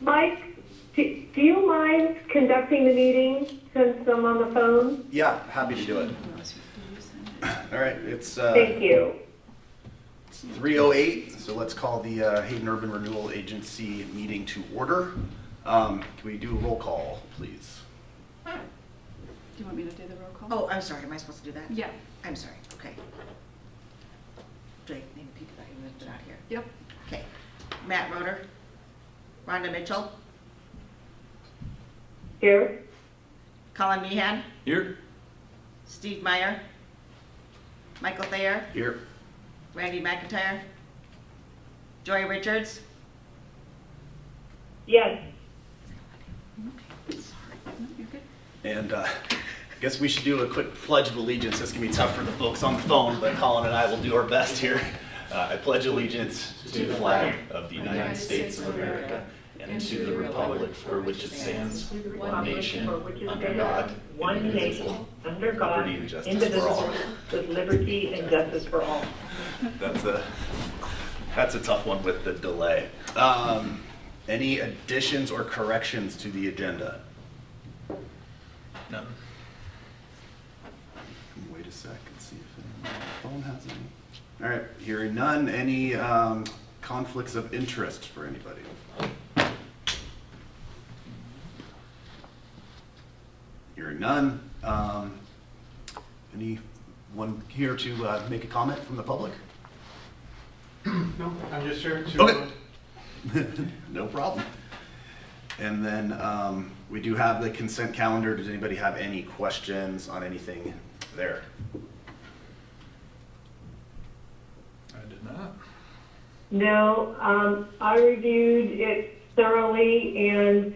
Mike, do you mind conducting the meeting since I'm on the phone? Yeah, happy to do it. All right, it's Thank you. 3:08, so let's call the Hayden Urban Renewal Agency meeting to order. Can we do a roll call, please? Do you want me to do the roll call? Oh, I'm sorry. Am I supposed to do that? Yeah. I'm sorry. Okay. Do I name the people that are not here? Yep. Okay. Matt Roeder. Rhonda Mitchell. Here? Colin Meehan. Here. Steve Meyer. Michael Thayer. Here. Randy McIntyre. Joy Richards. Yes. No, you're good. And I guess we should do a quick Pledge of Allegiance. This can be tough for the folks on the phone, but Colin and I will do our best here. I pledge allegiance to the flag of the United States of America and to the republic for which it stands, one nation, under God, One nation, under God, liberty and justice for all. indivisible, with liberty and justice for all. That's a tough one with the delay. Any additions or corrections to the agenda? None. Wait a sec and see if anyone on the phone has any. All right, hearing none. Any conflicts of interest for anybody? Hearing none. Anyone here to make a comment from the public? No, I'm just here to. Okay. No problem. And then we do have the consent calendar. Does anybody have any questions on anything there? I did not. No, I reviewed it thoroughly, and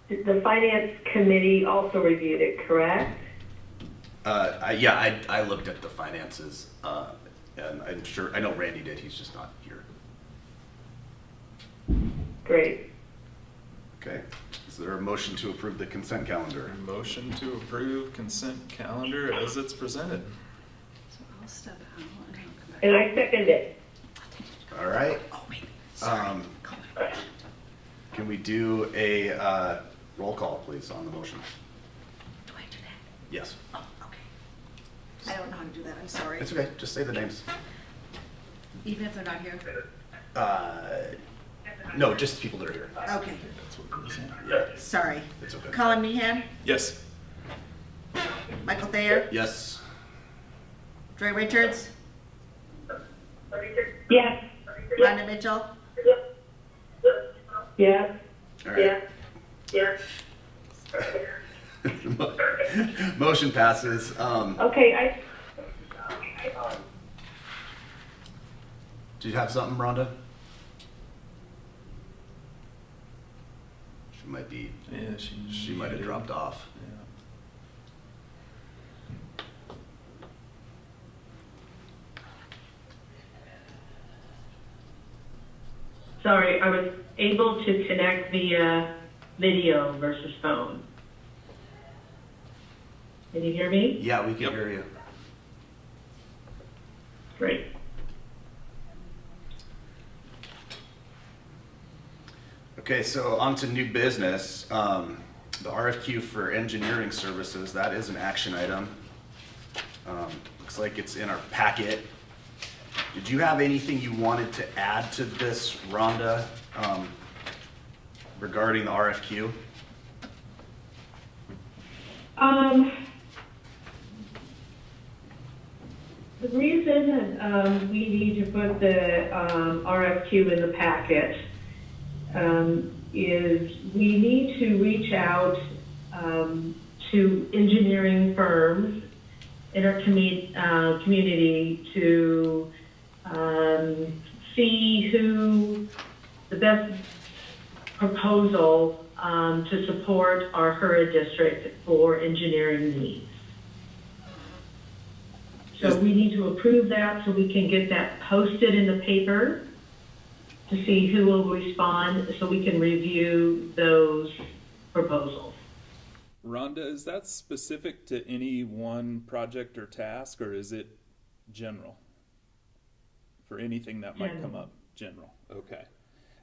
the Finance Committee also reviewed it, correct? I looked at the finances, and I'm sure, I know Randy did, he's just not here. Great. Okay, is there a motion to approve the consent calendar? Motion to approve consent calendar as it's presented. So I'll step out and I'll come back. And I second it. All right, Oh, wait. Sorry. Colin. can we do a roll call, please, on the motion? Do I do that? Yes. Oh, okay. I don't know how to do that. I'm sorry. It's okay, just say the names. Even if they're not here? No, just people that are here. Okay. That's what it is. Yeah, Sorry. it's okay. Colin Meehan. Yes. Michael Thayer. Yes. Joy Richards. Yes. Rhonda Mitchell. Yes. All right. Yes. Motion passes. Okay, Do you have something, Rhonda? She might be, Yeah, she might have dropped off. Yeah. Sorry, I was able to connect via video versus phone. Can you hear me? Yeah, we can Yep. hear you. Great. Okay, so on to new business. The RFQ for engineering services, that is an action item. Looks like it's in our packet. Did you have anything you wanted to add to this, Rhonda, regarding the RFQ? The reason we need to put the RFQ in the packet is we need to reach out to engineering firms in our community to see who the best proposal to support our HURA district for engineering needs. So we need to approve that so we can get that posted in the paper to see who will respond so we can review those proposals. Rhonda, is that specific to any one project or task, or is it general? For anything that might come General. up? General, okay.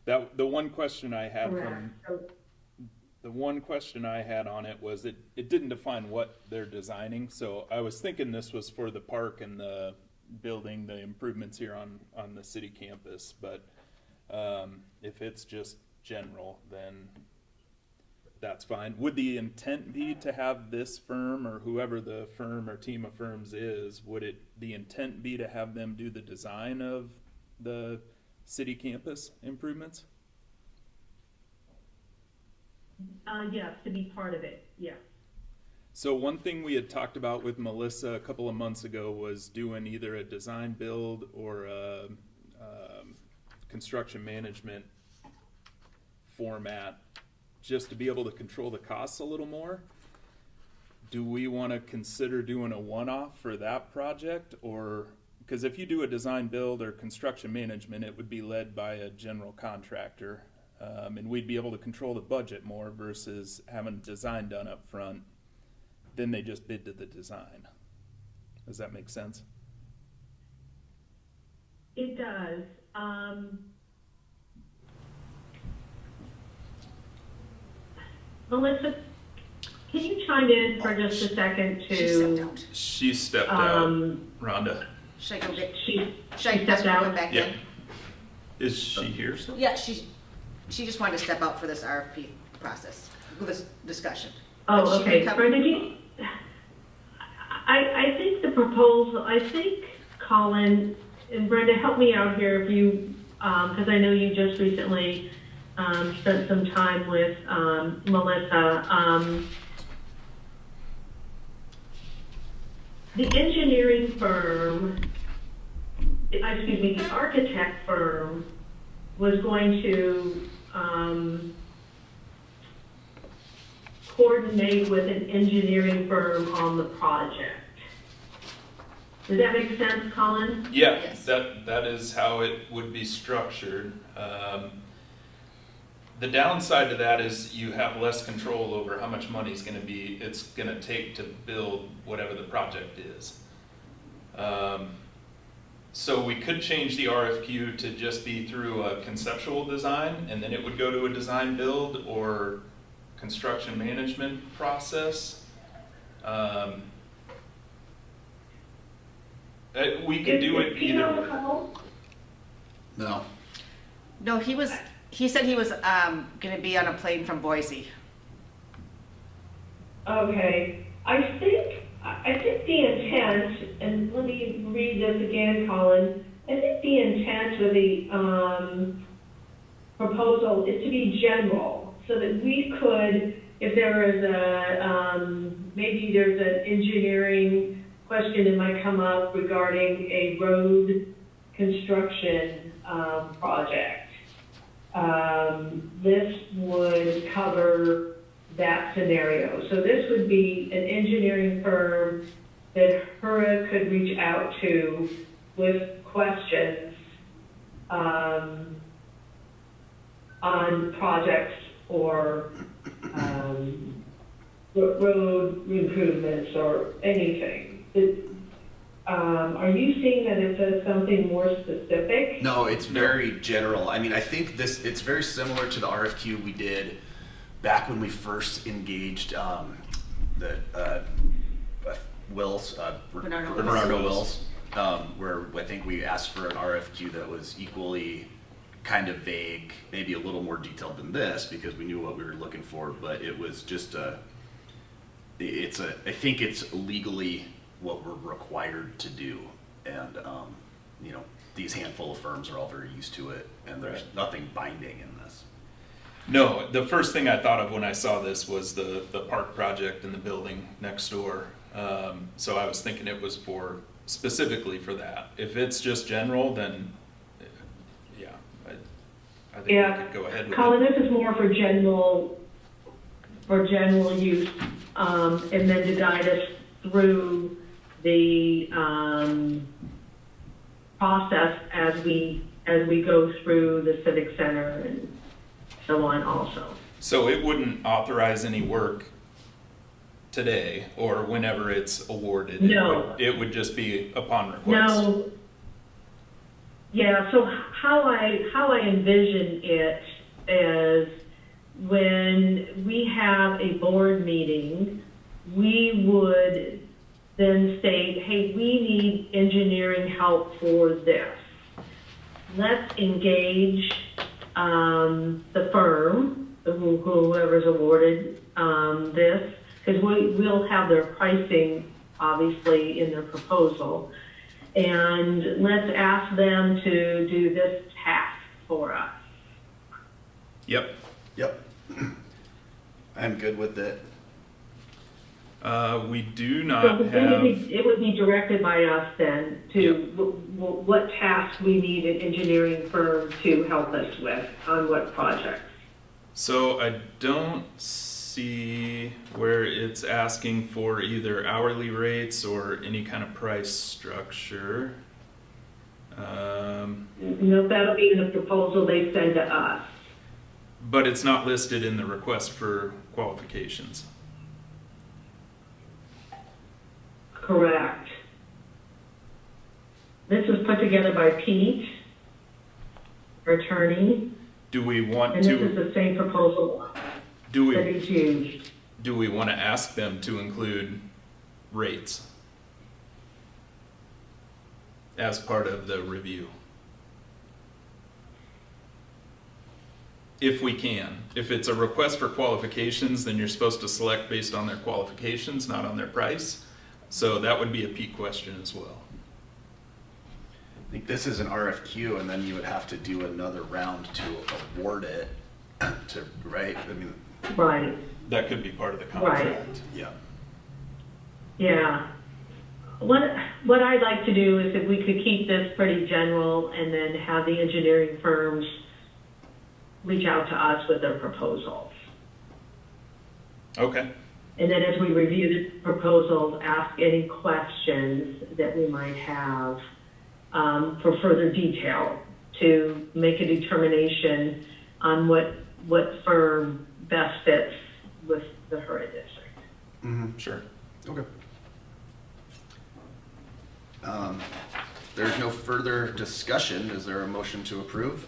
That, the one question I had Correct. from, So the one question I had on it was it didn't define what they're designing, so I was thinking this was for the park and the building, the improvements here on the city campus, but if it's just general, then that's fine. Would the intent be to have this firm or whoever the firm or team of firms is, would the intent be to have them do the design of the city campus improvements? yes, to be part of it, yes. So one thing we had talked about with Melissa a couple of months ago was doing either a design build or a construction management format just to be able to control the costs a little more. Do we want to consider doing a one-off for that project? Or, because if you do a design build or construction management, it would be led by a general contractor. And we'd be able to control the budget more versus having design done up front. Then they just bid to the design. Does that make sense? It does. Melissa, can you chime in for just a second She stepped to, out. She stepped out, um, Rhonda. Should I go get, she should I stepped ask her to out? come back Yeah. in? Is she here still? Yeah, she just wanted to step out for this RFP process, this discussion. Oh, But she okay. can come- Brenda, I think the proposal, I think Colin, and Brenda, help me out here if you, because I know you just recently spent some time with Melissa. The engineering firm, excuse me, the architect firm was going to coordinate with an engineering firm on the project. Does that make sense, Colin? Yeah, Yes. that is how it would be structured. The downside to that is you have less control over how much money it's gonna take to build whatever the project is. So we could change the RFQ to just be through a conceptual design, and then it would go to a design build or construction management process. We could do it either way. No. No, he said he was gonna be on a plane from Boise. Okay, I think the intent, and let me read this again, Colin. I think the intent of the proposal is to be general, so that we could, if there is maybe there's an engineering question that might come up regarding a road construction project. This would cover that scenario. So this would be an engineering firm that HURA could reach out to with questions on projects or road improvements or anything. Are you seeing that it says something more specific? No, it's very general. I mean, I think it's very similar to the RFQ we did back when we first engaged Wills, Bernardo Wills, where I think we asked for an RFQ that was equally kind of vague, maybe a little more detailed than this because we knew what we were looking for, but it was just I think it's legally what we're required to do, and these handful of firms are all very used to it, and there's nothing binding in this. No, the first thing I thought of when I saw this was the park project and the building next door. So I was thinking it was specifically for that. If it's just general, then yeah, I think we could go ahead with Colin, it. this is more for general use, and then to guide us through the process as we go through the civic center and so on also. So it wouldn't authorize any work today or whenever it's awarded? No. It would just be upon request? No. Yeah, so how I envision it is when we have a board meeting, we would then say, hey, we need engineering help for this. Let's engage the firm, whoever's awarded this, because we'll have their pricing, obviously, in their proposal. And let's ask them to do this task for us. Yep. Yep. I'm good with it. We do not So have, it would be directed by us then to Yep. what tasks we need an engineering firm to help us with on what projects. so I don't see where it's asking for either hourly rates or any kind of price structure. That'll be in the proposal they send to us. But it's not listed in the request for qualifications. Correct. This was put together by Pete, our attorney, Do we want and this is to, the same proposal do that we, he's used. do we want to ask them to include rates as part of the review? If we can. If it's a request for qualifications, then you're supposed to select based on their qualifications, not on their price. So that would be a Pete question as well. I think this is an RFQ, and then you would have to do another round to award it, right? I mean, Right, That could be part of the contract. yeah. yeah. What I'd like to do is if we could keep this pretty general and then have the engineering firms reach out to us with their proposals. Okay. And then as we review the proposals, ask any questions that we might have for further detail to make a determination on what firm best fits with the HURA district. Mm-hmm. Sure. Okay. There's no further discussion. Is there a motion to approve?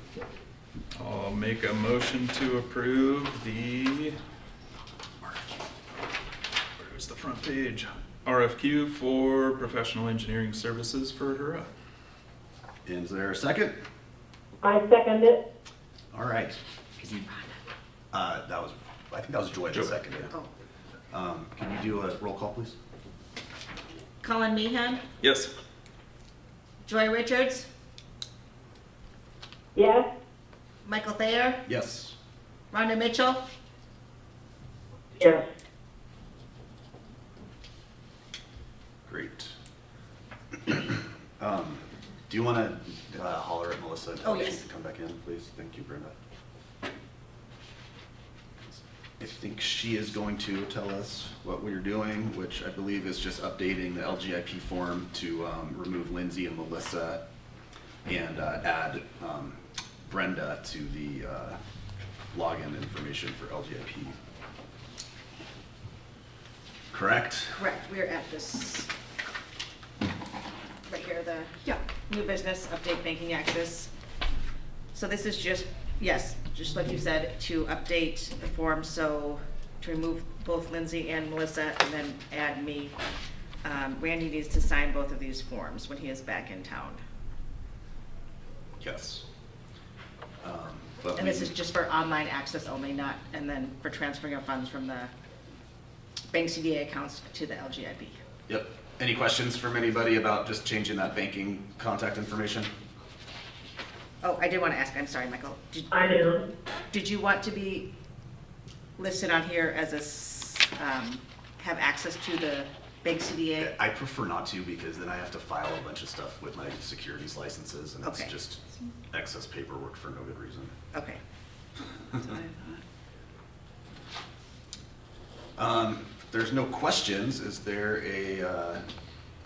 I'll make a motion to approve the, where's the front page? RFQ for professional engineering services for HURA. Is there a second? I second it. All right. I think that was Joy Joy. that seconded. Oh. Can you do a roll call, please? Colin Meehan, Yes. Joy Richards, Yes? Michael Thayer, Yes. Rhonda Mitchell, Yes. Great. Do you want to holler at Melissa and tell her she yes. can come back in, please? Thank you, Brenda. I think she is going to tell us what we're doing, which I believe is just updating the LGIP form to remove Lindsay and Melissa and add Brenda to the login information for LGIP. Correct? Correct, we're at this, right here, the Yeah. new business update banking access. So this is just, yes, just like you said, to update the form, so to remove both Lindsay and Melissa and then add me. Randy needs to sign both of these forms when he is back in town. Yes. But And this we- is just for online access only, not, and then for transferring of funds from the bankCDA accounts to the LGIP. Yep. Any questions from anybody about just changing that banking contact information? Oh, I did want to ask, I'm sorry, Michael. I do. Did you want to be listed on here as have access to the bankCDA? I prefer not to because then I have to file a bunch of stuff with my securities licenses and it's Okay. just excess paperwork for no good reason. Okay. That's what I thought. If there's no questions, is there a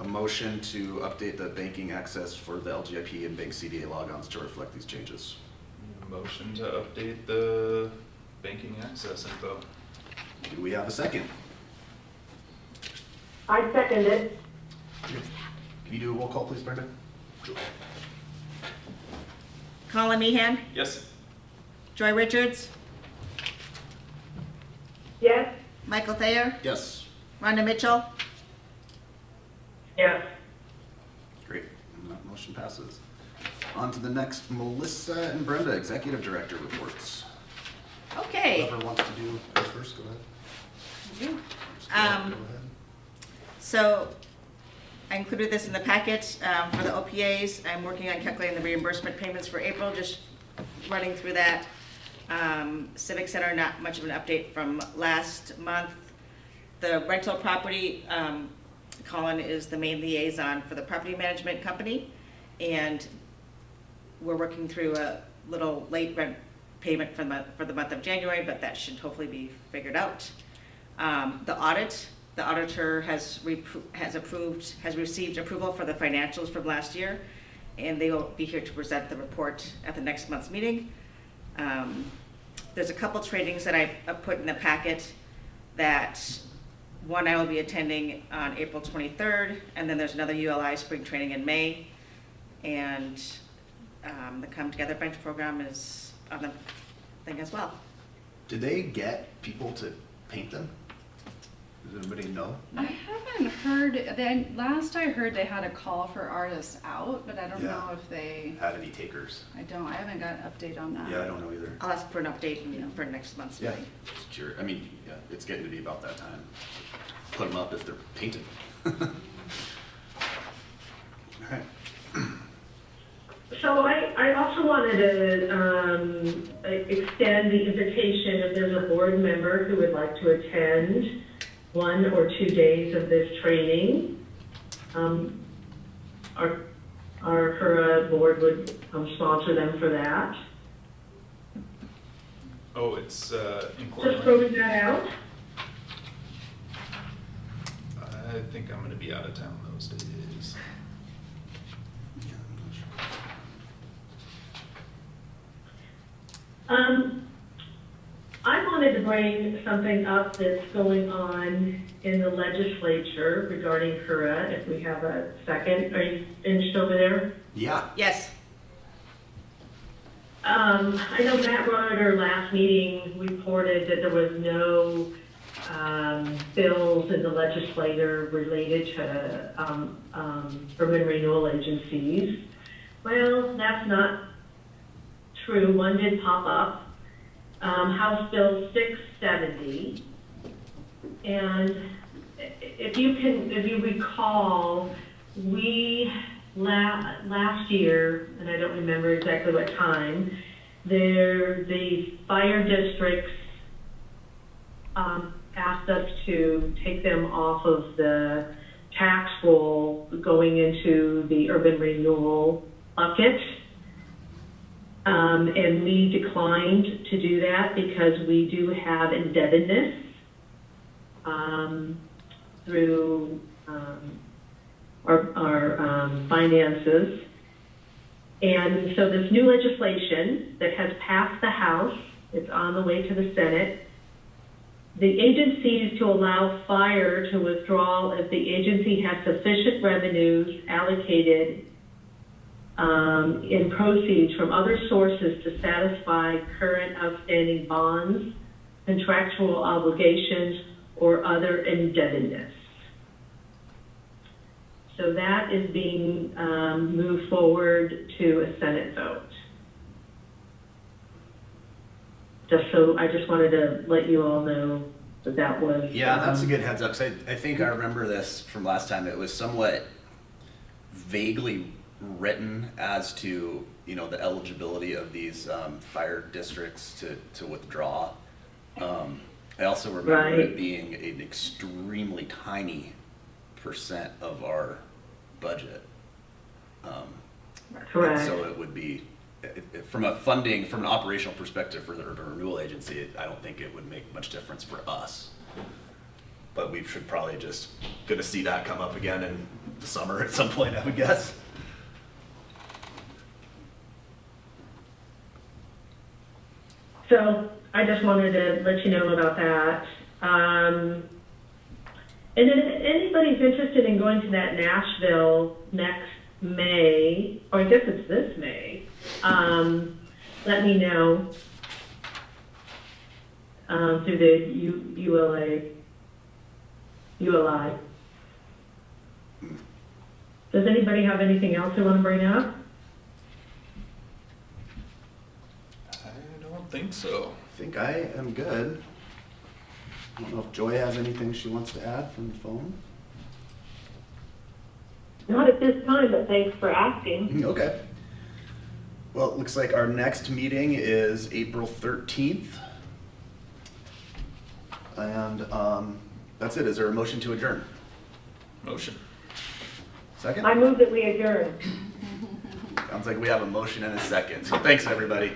motion to update the banking access for the LGIP and bankCDA logons to reflect these changes? Motion to update the banking access info. Do we have a second? I second it. Can you do a roll call, please, Brenda? Colin Meehan, Yes. Joy Richards, Yes? Michael Thayer, Yes. Rhonda Mitchell, Yes. Great. And that motion passes. On to the next, Melissa and Brenda, Executive Director reports. okay. Whoever wants to do it first, go ahead. Just go ahead. So I included this in the packet for the OPAs. I'm working on calculating the reimbursement payments for April, just running through that. Civic Center, not much of an update from last month. The rental property, Colin is the main liaison for the property management company, and we're working through a little late rent payment for the month of January, but that should hopefully be figured out. The audit, the auditor has received approval for the financials from last year, and they will be here to present the report at the next month's meeting. There's a couple trainings that I put in the packet that one I will be attending on April 23rd, and then there's another ULI spring training in May. And the Come Together Bench program is on the thing as well. Did they get people to paint them? Does anybody know? I haven't heard, then last I heard they had a call for artists out, but I don't Yeah. know if they, Had any takers? I haven't got an update on that. Yeah, I don't know either. I'll ask for an update for next month's Yeah, meeting. just curious. I mean, yeah, it's getting to be about that time. Put them up if they're painted. All right. So I also wanted to extend the invitation if there's a board member who would like to attend 1 or 2 days of this training. Our HURA board would sponsor them for that. Oh, it's in Just Cortland. throwing that out. I think I'm going to be out of town those days. Yeah, I'm not sure. I wanted to bring something up that's going on in the legislature regarding HURA, if we have a second. Are you finished over there? Yeah. Yes, I know Matt Roder last meeting reported that there was no bills in the legislature related to urban renewal agencies. Well, that's not true. One did pop up. House Bill 670. And if you recall, we last year, and I don't remember exactly what time, the fire districts asked us to take them off of the tax roll going into the urban renewal bucket. And we declined to do that because we do have indebtedness through our finances. And so this new legislation that has passed the House, it's on the way to the Senate, the agencies to allow fire to withdraw if the agency has sufficient revenues allocated in proceeds from other sources to satisfy current outstanding bonds, contractual obligations, or other indebtedness. So that is being moved forward to a Senate vote. I just wanted to let you all know that that was. Yeah, that's a good heads up. 'Cause I think I remember this from last time. It was somewhat vaguely written as to, you know, the eligibility of these fire districts to withdraw. I also remember Right. it being an extremely tiny percent of our budget. Correct. And so it would be, from a funding, from an operational perspective for the urban renewal agency, I don't think it would make much difference for us. But we should probably just gonna see that come up again in the summer at some point, I would guess. So I just wanted to let you know about that. And then if anybody's interested in going to that Nashville next May, or I guess it's this May, let me know through the ULI. Does anybody have anything else they want to bring up? I don't think so. I think I am good. I don't know if Joy has anything she wants to add from the phone. Not at this time, but thanks for asking. Okay. Well, it looks like our next meeting is April 13th. And that's it. Is there a motion to adjourn? Motion. Second? I move that we adjourn. Sounds like we have a motion and a second. So thanks, everybody.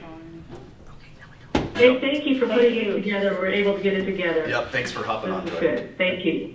Hey, thank you for putting it together. We're able to get it together. Yep, thanks for hopping on, This is Joy. good. Thank you.